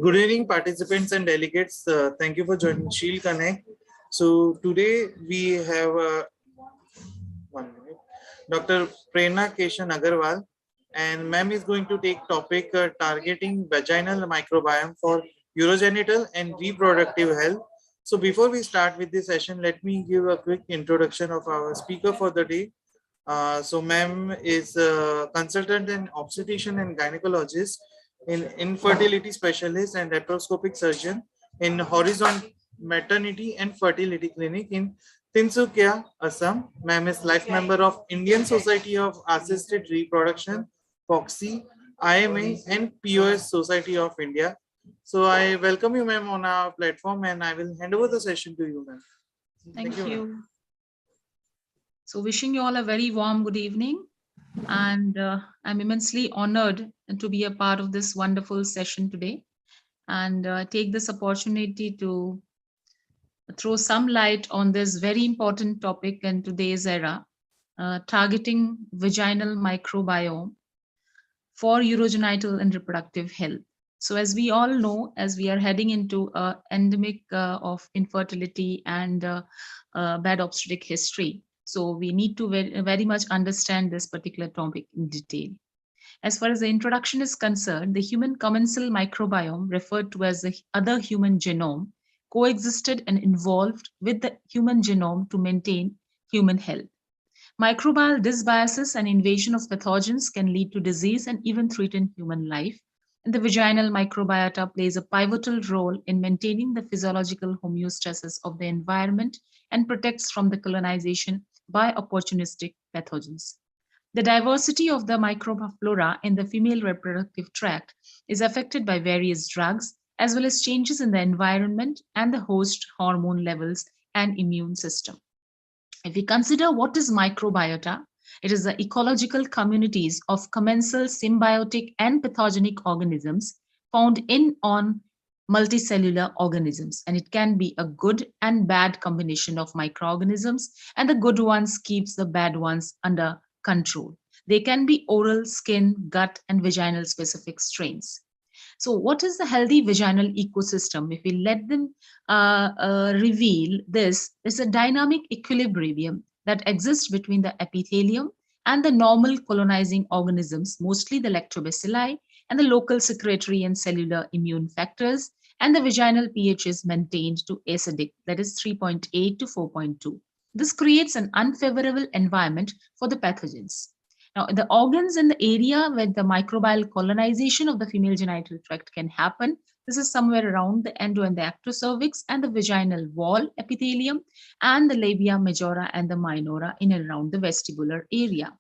Good evening, participants and delegates. Thank you for joining Shield Connect. So today we have 1 minute, Dr. Prerna Keshan Agarwal, and ma'am is going to take topic targeting vaginal microbiome for urogenital and reproductive health. So before we start with this session, let me give a quick introduction of our speaker for the day. So ma'am is a consultant and obstetrician and gynecologist, in infertility specialist and laparoscopic surgeon in Horizon Maternity and Fertility Clinic in Tinsukia, Assam. Ma'am is life member of Indian Society of Assisted Reproduction, FOXY, IMA and POS Society of India. So I welcome you, ma'am, on our platform, and I will hand over the session to you, ma'am. Thank you. So wishing you all a very warm good evening, and I'm immensely honored to be a part of this wonderful session today, and take this opportunity to throw some light on this very important topic in today's era, targeting vaginal microbiome for urogenital and reproductive health. So as we all know, as we are heading into an endemic of infertility and bad obstetric history, so we need to very much understand this particular topic in detail. As far as the introduction is concerned, the human commensal microbiome, referred to as the other human genome, coexisted and evolved with the human genome to maintain human health. Microbial dysbiosis and invasion of pathogens can lead to disease and even threaten human life. And the vaginal microbiota plays a pivotal role in maintaining the physiological homeostasis of the environment and protects from the colonization by opportunistic pathogens. The diversity of the microflora in the female reproductive tract is affected by various drugs, as well as changes in the environment and the host hormone levels and immune system. If we consider what is microbiota, it is the ecological communities of commensal symbiotic and pathogenic organisms found on multicellular organisms, and it can be a good and bad combination of microorganisms, and the good ones keeps the bad ones under control. They can be oral, skin, gut, and vaginal specific strains. So what is the healthy vaginal ecosystem? If we let them reveal this, is a dynamic equilibrium that exists between the epithelium and the normal colonizing organisms, mostly the lactobacilli, and the local secretory and cellular immune factors, and the vaginal pH is maintained to acidic, that is 3.8 to 4.2. This creates an unfavorable environment for the pathogens. Now, the organs in the area where the microbial colonization of the female genital tract can happen, this is somewhere around the endo and the actocervix and the vaginal wall epithelium and the labia majora and the minora in and around the vestibular area.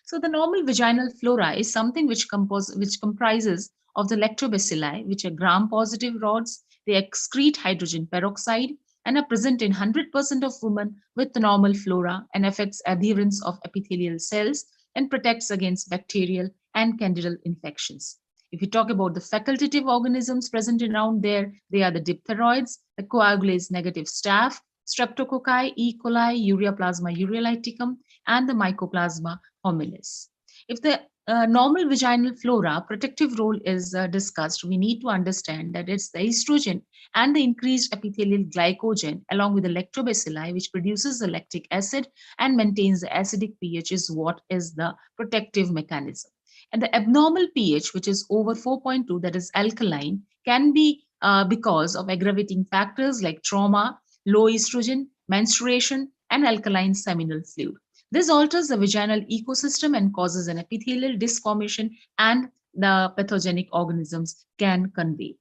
So the normal vaginal flora is something which comprises of the lactobacilli, which are gram-positive rods. They excrete hydrogen peroxide and are present in 100% of women with the normal flora and affects adherence of epithelial cells and protects against bacterial and candidal infections. If we talk about the facultative organisms present around there, they are the diphtheroids, the coagulase negative staph, streptococci, E. coli, ureaplasma ureolyticum, and the mycoplasma hominis. If the normal vaginal flora protective role is discussed, we need to understand that it's the estrogen and the increased epithelial glycogen along with the lactobacilli, which produces the lactic acid and maintains the acidic pH, is what is the protective mechanism. And the abnormal pH, which is over 4.2, that is alkaline, can be because of aggravating factors like trauma, low estrogen, menstruation, and alkaline seminal fluid. This alters the vaginal ecosystem and causes an epithelial disformation, and the pathogenic organisms can convey.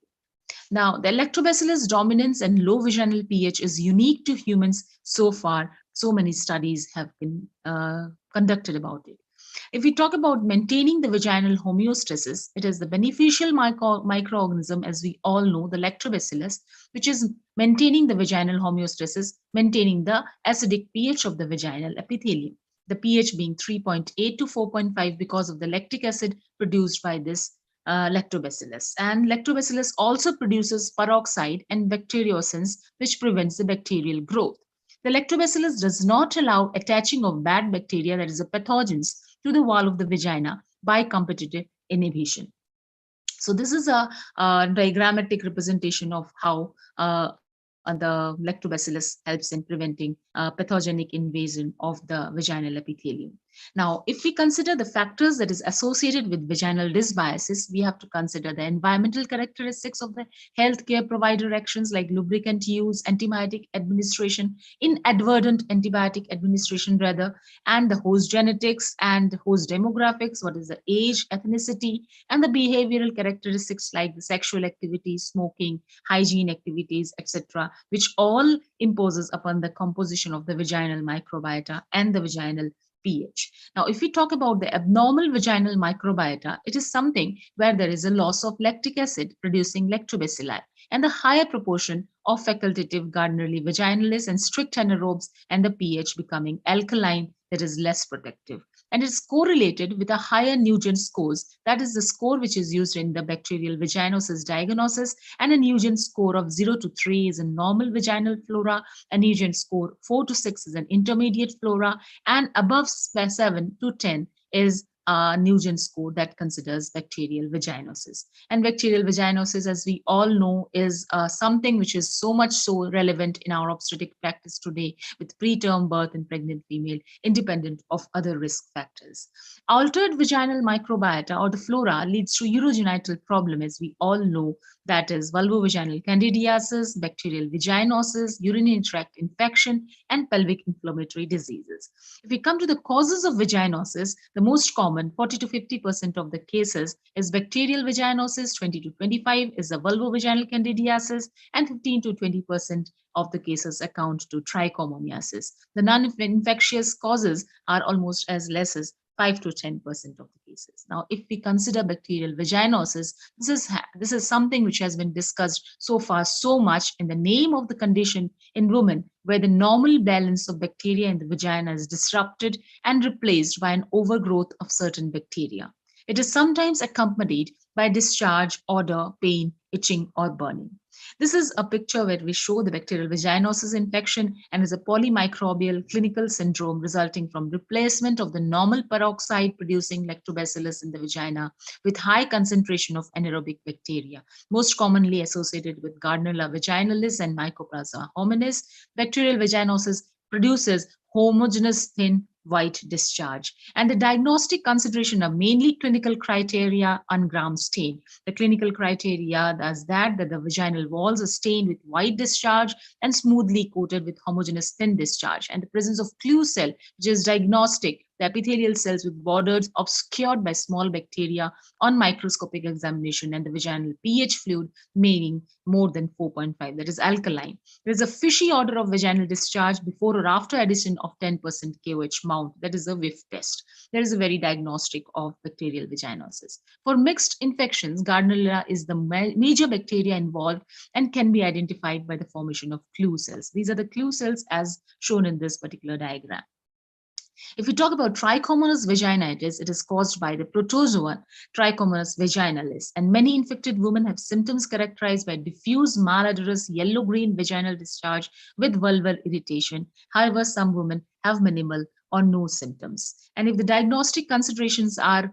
Now, the lactobacillus dominance and low vaginal pH is unique to humans so far. So many studies have been conducted about it. If we talk about maintaining the vaginal homeostasis, it is the beneficial microorganism, as we all know, the lactobacillus, which is maintaining the vaginal homeostasis, maintaining the acidic pH of the vaginal epithelium. The pH being 3.8 to 4.5 because of the lactic acid produced by this lactobacillus. And lactobacillus also produces peroxide and bacteriocins, which prevents the bacterial growth. The lactobacillus does not allow attaching of bad bacteria, that is the pathogens, to the wall of the vagina by competitive inhibition. So this is a diagrammatic representation of how the lactobacillus helps in preventing pathogenic invasion of the vaginal epithelium. Now, if we consider the factors that is associated with vaginal dysbiosis, we have to consider the environmental characteristics of the healthcare provider actions like lubricant use, antibiotic administration, inadvertent antibiotic administration rather, and the host genetics and host demographics, what is the age, ethnicity, and the behavioral characteristics like the sexual activities, smoking, hygiene activities, etc., which all imposes upon the composition of the vaginal microbiota and the vaginal pH. Now, if we talk about the abnormal vaginal microbiota, it is something where there is a loss of lactic acid producing lactobacilli and the higher proportion of facultative Gardnerelli vaginalis and strict anaerobes, and the pH becoming alkaline, that is less protective. And it's correlated with a higher Nugent scores, that is the score which is used in the bacterial vaginosis diagnosis, and a Nugent score of 0 to 3 is a normal vaginal flora, a Nugent score 4 to 6 is an intermediate flora, and above 7 to 10 is a Nugent score that considers bacterial vaginosis. And bacterial vaginosis, as we all know, is something which is so much so relevant in our obstetric practice today with preterm birth in pregnant female, independent of other risk factors. Altered vaginal microbiota or the flora leads to urogenital problem, as we all know, that is vulvovaginal candidiasis, bacterial vaginosis, urinary tract infection, and pelvic inflammatory diseases. If we come to the causes of vaginosis, the most common, 40 to 50% of the cases, is bacterial vaginosis, 20 to 25 is the vulvovaginal candidiasis, and 15 to 20% of the cases account to trichomoniasis. The non-infectious causes are almost as less as 5 to 10% of the cases. Now, if we consider bacterial vaginosis, this is something which has been discussed so far so much in the name of the condition in women where the normal balance of bacteria in the vagina is disrupted and replaced by an overgrowth of certain bacteria. It is sometimes accompanied by discharge, odor, pain, itching, or burning. This is a picture where we show the bacterial vaginosis infection and is a polymicrobial clinical syndrome resulting from replacement of the normal peroxide producing lactobacillus in the vagina with high concentration of anaerobic bacteria, most commonly associated with Gardnerella vaginalis and Mycoplasma hominis. Bacterial vaginosis produces homogeneous thin white discharge. And the diagnostic consideration are mainly clinical criteria on gram stain. The clinical criteria is that the vaginal walls are stained with white discharge and smoothly coated with homogeneous thin discharge, and the presence of clue cell, which is diagnostic, the epithelial cells with borders obscured by small bacteria on microscopic examination, and the vaginal pH fluid meaning more than 4.5, that is alkaline. There is a fishy odor of vaginal discharge before or after addition of 10% KOH mount, that is a whiff test. There is a very diagnostic of bacterial vaginosis. For mixed infections, Gardnerella is the major bacteria involved and can be identified by the formation of clue cells. These are the clue cells as shown in this particular diagram. If we talk about Trichomonas vaginitis, it is caused by the protozoa Trichomonas vaginalis, and many infected women have symptoms characterized by diffuse malodorous yellow-green vaginal discharge with vulval irritation. However, some women have minimal or no symptoms. And if the diagnostic considerations are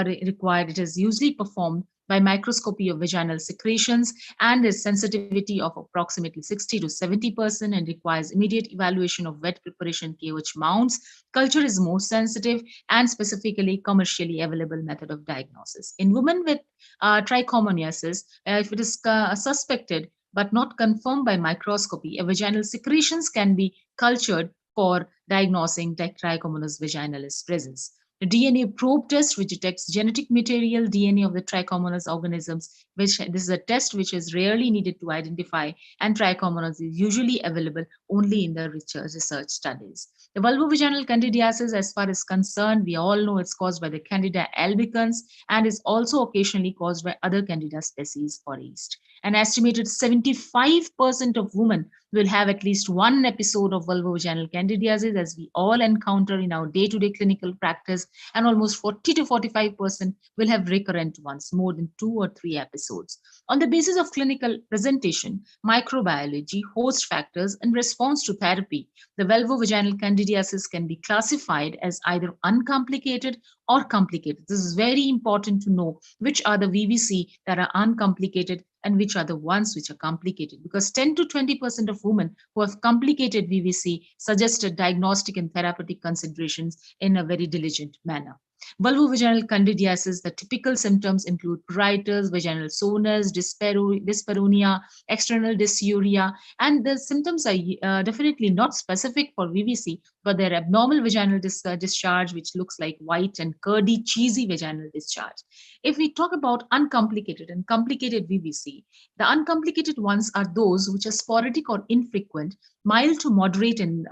required, it is usually performed by microscopy of vaginal secretions and is sensitivity of approximately 60 to 70% and requires immediate evaluation of wet preparation KOH mounts. Culture is more sensitive and specifically commercially available method of diagnosis. In women with trichomoniasis, if it is suspected but not confirmed by microscopy, vaginal secretions can be cultured for diagnosing Trichomonas vaginalis presence. The DNA probe test, which detects genetic material DNA of the Trichomonas organisms, this is a test which is rarely needed to identify, and Trichomonas is usually available only in the research studies. The vulvovaginal candidiasis, as far as concerned, we all know it's caused by the Candida albicans and is also occasionally caused by other Candida species or yeast. An estimated 75% of women will have at least one episode of vulvovaginal candidiasis, as we all encounter in our day-to-day clinical practice, and almost 40 to 45% will have recurrent ones, more than 2 or 3 episodes. On the basis of clinical presentation, microbiology, host factors, and response to therapy, the vulvovaginal candidiasis can be classified as either uncomplicated or complicated. This is very important to know which are the VVC that are uncomplicated and which are the ones which are complicated, because 10 to 20% of women who have complicated VVC suggested diagnostic and therapeutic considerations in a very diligent manner. Vulvovaginal candidiasis, the typical symptoms include pruritus, vaginal soreness, dyspareunia, external dysuria, and the symptoms are definitely not specific for VVC, but they're abnormal vaginal discharge, which looks like white and curdy, cheesy vaginal discharge. If we talk about uncomplicated and complicated VVC, the uncomplicated ones are those which are sporadic or infrequent, mild to moderate in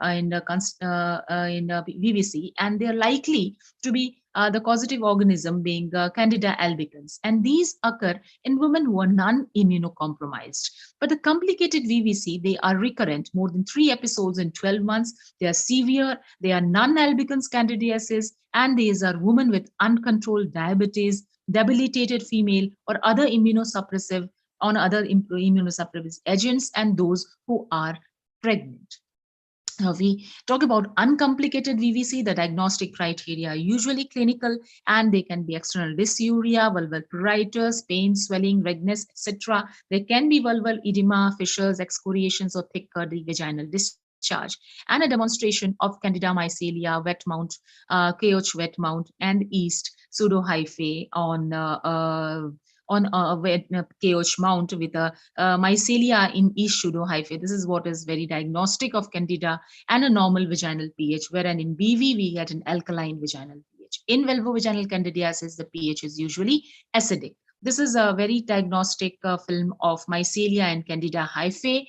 VVC, and they are likely to be the causative organism being Candida albicans. And these occur in women who are non-immunocompromised. But the complicated VVC, they are recurrent, more than 3 episodes in 12 months. They are severe, they are non-albicans candidiasis, and these are women with uncontrolled diabetes, debilitated female, or other immunosuppressive agents, and those who are pregnant. We talk about uncomplicated VVC. The diagnostic criteria are usually clinical, and they can be external dysuria, vulval pruritus, pain, swelling, redness, etc. There can be vulval edema, fissures, excoriations, or thick curdy vaginal discharge, and a demonstration of Candida mycelia, wet mount, KH wet mount, and yeast pseudohyphae on a KH mount with a mycelia in each pseudohyphae. This is what is very diagnostic of Candida, and a normal vaginal pH, wherein in BV we get an alkaline vaginal pH. In vulvovaginal candidiasis, the pH is usually acidic. This is a very diagnostic film of mycelia and Candida hyphae.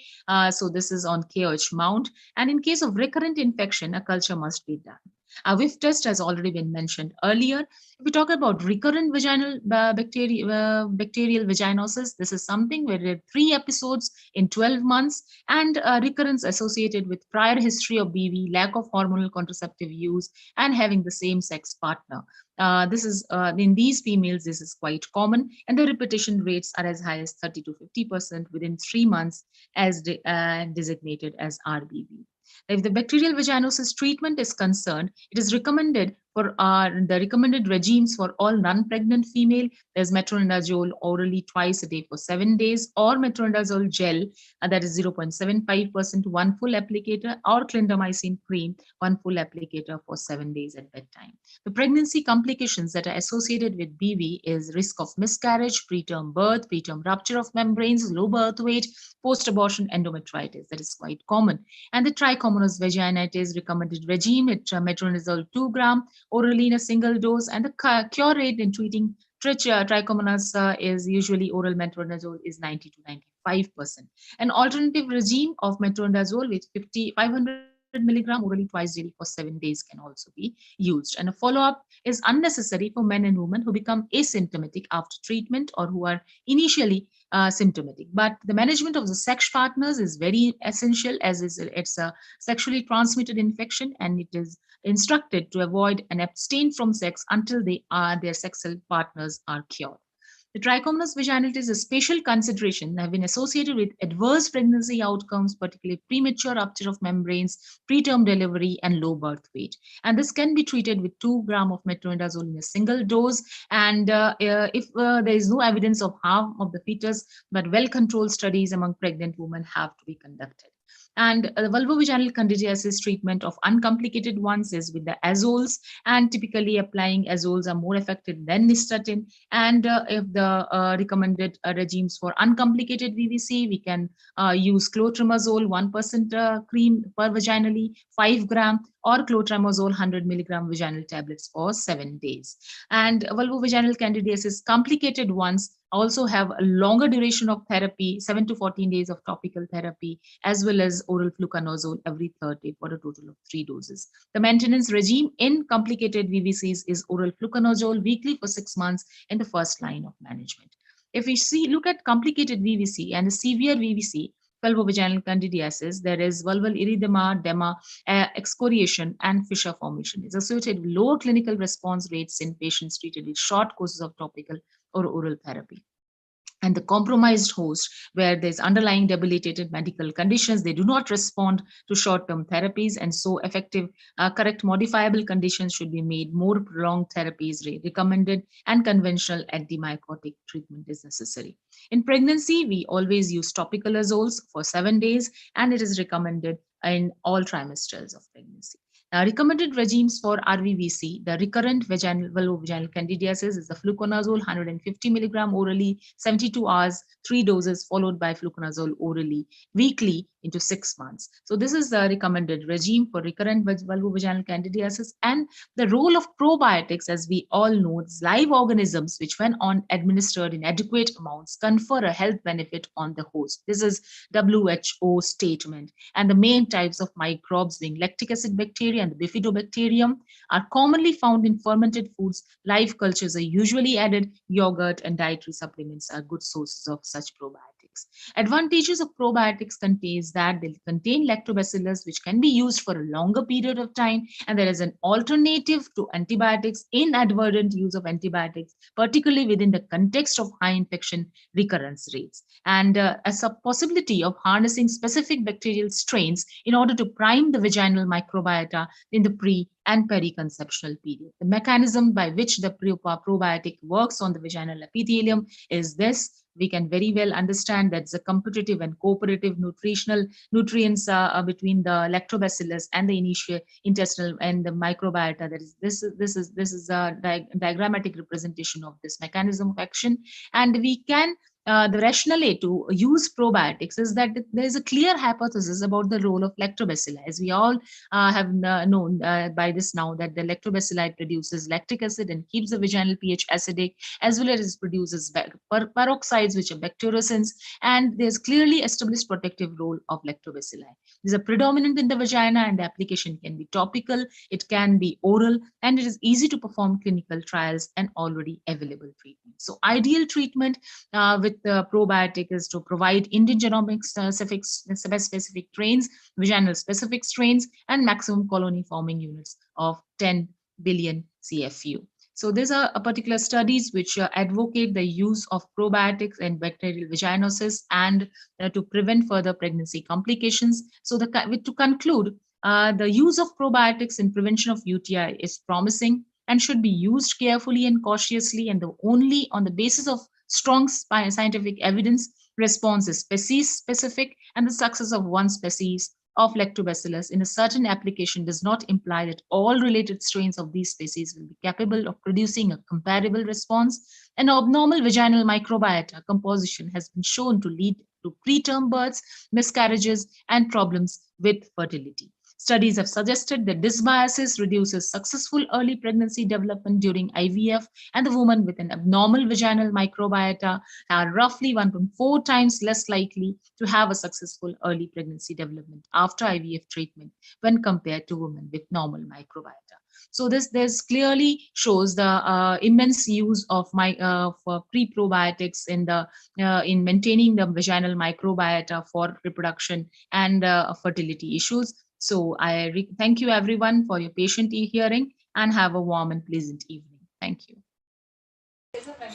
So this is on KH mount. And in case of recurrent infection, a culture must be done. A whiff test has already been mentioned earlier. If we talk about recurrent vaginal bacterial vaginosis, this is something where there are 3 episodes in 12 months, and recurrence associated with prior history of BV, lack of hormonal contraceptive use, and having the same sex partner. This is in these females, this is quite common, and the repetition rates are as high as 30 to 50% within 3 months, as designated as RBV. If the bacterial vaginosis treatment is concerned, it is recommended for the recommended regimes for all non-pregnant female. There's metronidazole orally twice a day for 7 days, or metronidazole gel, that is 0.75%, 1 full applicator, or clindamycin cream, 1 full applicator for 7 days at bedtime. The pregnancy complications that are associated with BV is risk of miscarriage, preterm birth, preterm rupture of membranes, low birth weight, post-abortion endometritis. That is quite common. And the Trichomonas Vaginitis recommended regime, metronidazole 2 gram, orally in a single dose, and the cure rate in treating trichomonas is usually oral metronidazole is 90 to 95%. An alternative regime of metronidazole with 500 milligram orally twice daily for 7 days can also be used. And a follow-up is unnecessary for men and women who become asymptomatic after treatment or who are initially symptomatic. But the management of the sex partners is very essential, as it's a sexually transmitted infection, and it is instructed to avoid and abstain from sex until their sexual partners are cured. The Trichomonas vaginitis, a special consideration, have been associated with adverse pregnancy outcomes, particularly premature rupture of membranes, preterm delivery, and low birth weight. And this can be treated with 2 grams of metronidazole in a single dose. And if there is no evidence of harm of the fetus, but well-controlled studies among pregnant women have to be conducted. And the vulvovaginal candidiasis treatment of uncomplicated ones is with the azoles, and typically applying azoles are more effective than nystatin. And if the recommended regimes for uncomplicated VVC, we can use clotrimazole 1% cream per vaginally, 5 gram, or clotrimazole 100 milligram vaginal tablets for 7 days. And vulvovaginal candidiasis complicated ones also have a longer duration of therapy, 7 to 14 days of topical therapy, as well as oral fluconazole every third day for a total of 3 doses. The maintenance regime in complicated VVCs is oral fluconazole weekly for 6 months in the first line of management. If we look at complicated VVC and severe VVC, Vulvovaginal Candidiasis, there is vulval erythema, edema, excoriation, and fissure formation. Is associated with lower clinical response rates in patients treated with short courses of topical or oral therapy. And the compromised host, where there's underlying debilitated medical conditions, they do not respond to short-term therapies, and so effective, correct modifiable conditions should be made. More prolonged therapies recommended, and conventional antimycotic treatment is necessary. In pregnancy, we always use topical azoles for 7 days, and it is recommended in all trimesters of pregnancy. Recommended regimes for RVVC, the recurrent vulvovaginal candidiasis, is the fluconazole 150 milligram orally, 72 hours, 3 doses, followed by fluconazole orally weekly into 6 months. So this is the recommended regime for recurrent vulvovaginal candidiasis. And the role of probiotics, as we all know, is live organisms which, when administered in adequate amounts, confer a health benefit on the host. This is WHO statement. And the main types of microbes, being lactic acid bacteria and the bifidobacterium, are commonly found in fermented foods. Live cultures are usually added. Yogurt and dietary supplements are good sources of such probiotics. Advantages of probiotics contains that they contain lactobacillus, which can be used for a longer period of time, and there is an alternative to antibiotics, inadvertent use of antibiotics, particularly within the context of high infection recurrence rates, and as a possibility of harnessing specific bacterial strains in order to prime the vaginal microbiota in the pre and periconceptual period. The mechanism by which the probiotic works on the vaginal epithelium is this. We can very well understand that the competitive and cooperative nutrients between the lactobacillus and the initial intestinal and the microbiota. That is, this is a diagrammatic representation of this mechanism of action, and we can. The rationale to use probiotics is that there is a clear hypothesis about the role of lactobacilli. As we all have known by this now, that the lactobacilli produces lactic acid and keeps the vaginal pH acidic, as well as produces peroxides, which are bacteriocins, and there's clearly established protective role of lactobacilli. These are predominant in the vagina, and the application can be topical, it can be oral, and it is easy to perform clinical trials and already available treatment. So ideal treatment with the probiotic is to provide Indian genomic specific strains, vaginal specific strains, and maximum colony forming units of 10 billion CFU. So these are particular studies which advocate the use of probiotics in bacterial vaginosis and to prevent further pregnancy complications. So to conclude, the use of probiotics in prevention of UTI is promising and should be used carefully and cautiously, and only on the basis of strong scientific evidence. Response is species specific, and the success of one species of lactobacillus in a certain application does not imply that all related strains of these species will be capable of producing a comparable response. An abnormal vaginal microbiota composition has been shown to lead to preterm births, miscarriages, and problems with fertility. Studies have suggested that dysbiosis reduces successful early pregnancy development during IVF, and the women with an abnormal vaginal microbiota are roughly 1.4 times less likely to have a successful early pregnancy development after IVF treatment when compared to women with normal microbiota. So this clearly shows the immense use of pre-probiotics in maintaining the vaginal microbiota for reproduction and fertility issues. So I thank you everyone for your patient hearing, and have a warm and pleasant evening. Thank you.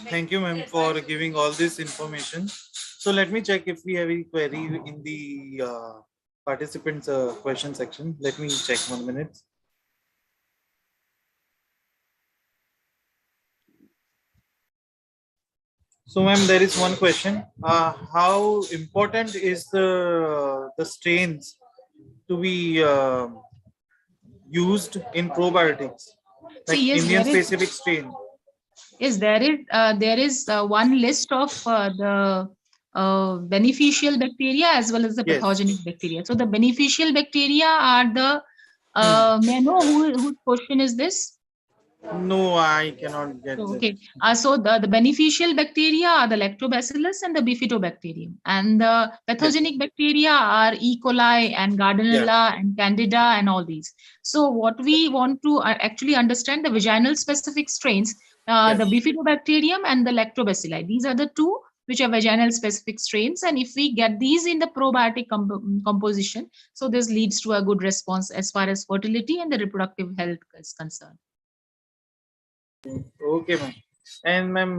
Thank you, ma'am, for giving all this information. So let me check if we have any query in the participants question section. Let me check 1 minute. So, ma'am, there is one question. How important is the strains to be used in probiotics, like yes, Indian specific strain? Yes, there is one list of the beneficial bacteria as well as the pathogenic bacteria. So the beneficial bacteria are the may I know whose question is this? No, I cannot get it. Okay. So the beneficial bacteria are the lactobacillus and the bifidobacterium, and the pathogenic bacteria are E. coli and Gardnerella and Candida and all these. So what we want to actually understand, the vaginal specific strains the Bifidobacterium and the Lactobacilli. These are the two which are vaginal specific strains. And if we get these in the probiotic composition, so this leads to a good response as far as fertility and the reproductive health is concerned. Okay, ma'am. And ma'am,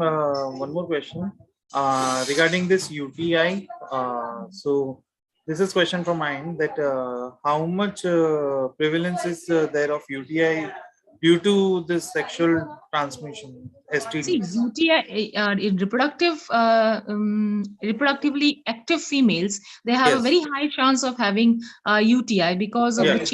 one more question regarding this UTI. So this is question from mine that how much prevalence is there of UTI due to this sexual transmission, See, STDs? UTI in reproductively active females, they have a Yes. very high chance of having UTI because of Yeah. the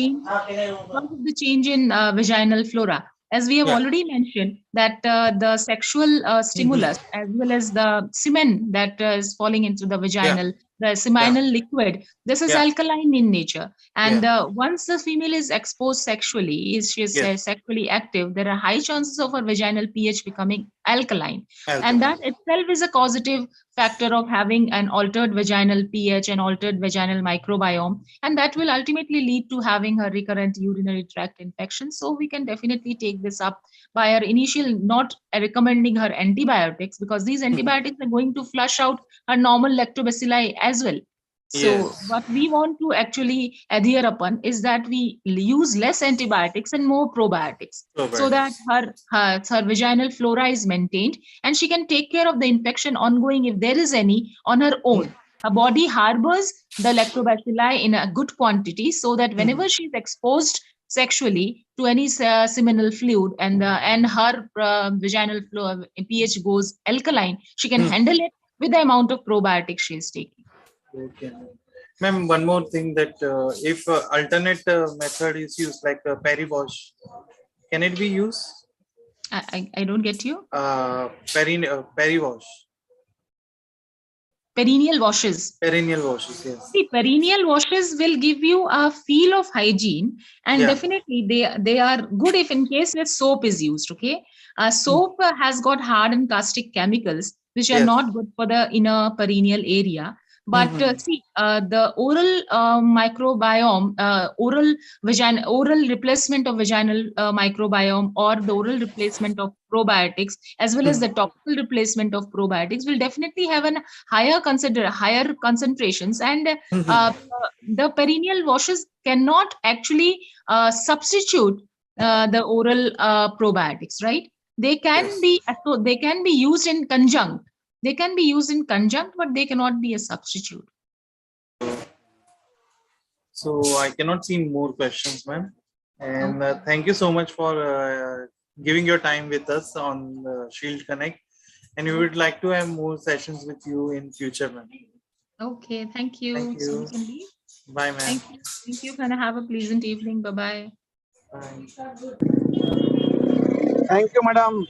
change in vaginal flora. As we have Yeah. already mentioned, that the sexual stimulus as well as the semen that is falling into the vaginal, the seminal liquid, this is alkaline in nature. And once the female is exposed sexually, she is sexually active, there are high chances of her vaginal pH becoming alkaline. And that itself is a causative factor of having an altered vaginal pH and altered vaginal microbiome. And that will ultimately lead to having a recurrent urinary tract infection. So we can definitely take this up by our initial not recommending her antibiotics, because these antibiotics are going to flush out her normal lactobacilli as well. So what we want to actually adhere upon is that we use less antibiotics and more probiotics, so that her vaginal flora is maintained and she can take care of the infection ongoing if there is any on her own. Her body harbors the lactobacilli in a good quantity, so that whenever she is exposed sexually to any seminal fluid and her vaginal pH goes alkaline, she can handle it with the amount of probiotics she is taking. Okay. Ma'am, one more thing that if alternate method is used like peri-wash, can it be used? I don't get you. Peri-wash. Perennial washes. Perennial washes, yes. See, perennial washes will give you a feel of hygiene, and definitely they are good if in case where soap is used. Okay, soap has got hard and caustic chemicals which are not good for the inner perineal area. But see, the oral microbiome, oral replacement of vaginal microbiome, or the oral replacement of probiotics, as well as the topical replacement of probiotics, will definitely have an higher concentrations, and the perineal washes cannot actually substitute the oral probiotics, right? They can be used in conjunct. They can be used in conjunct, but they cannot be a substitute. So I cannot see more questions, ma'am. And thank you so much for giving your time with us on Shield Connect. And we would like to have more sessions with you in future, ma'am. Okay, thank you. Thank you. So we can leave. Bye, ma'am. Thank you. Thank you. Can I have a pleasant evening? Bye-bye. Bye. Thank you, madam.